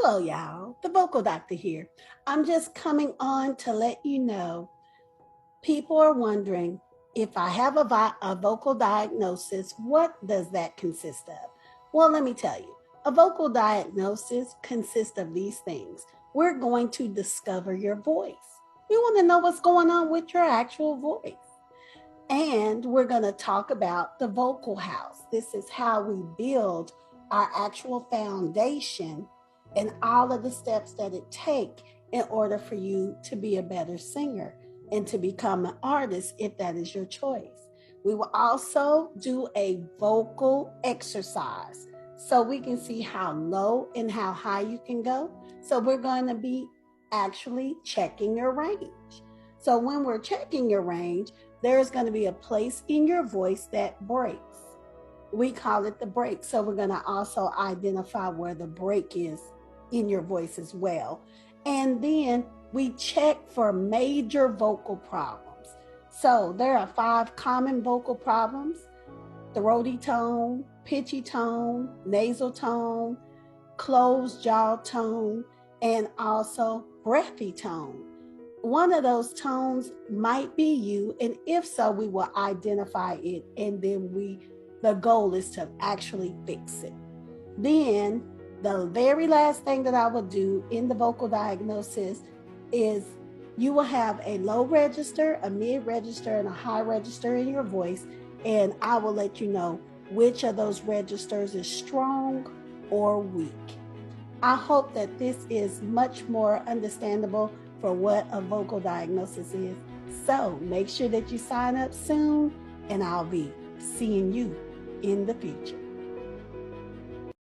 Hello, y'all. The vocal doctor here. I'm just coming on to let you know people are wondering if I have a vocal diagnosis, what does that consist of? Well, let me tell you. A vocal diagnosis consists of these things. We're going to discover your voice. We want to know what's going on with your actual voice. And we're going to talk about the vocal house. This is how we build our actual foundation and all of the steps that it takes in order for you to be a better singer and to become an artist if that is your choice. We will also do a vocal exercise so we can see how low and how high you can go. So we're going to be actually checking your range. So when we're checking your range, there's going to be a place in your voice that breaks. We call it the break. So we're going to also identify where the break is in your voice as well. And then we check for major vocal problems. So there are 5 common vocal problems: throaty tone, pitchy tone, nasal tone, closed jaw tone, and also breathy tone. One of those tones might be you, and if so, we will identify it, and then the goal is to actually fix it. Then the very last thing that I will do in the vocal diagnosis is you will have a low register, a mid register, and a high register in your voice, and I will let you know which of those registers is strong or weak. I hope that this is much more understandable for what a vocal diagnosis is. So make sure that you sign up soon, and I'll be seeing you in the future.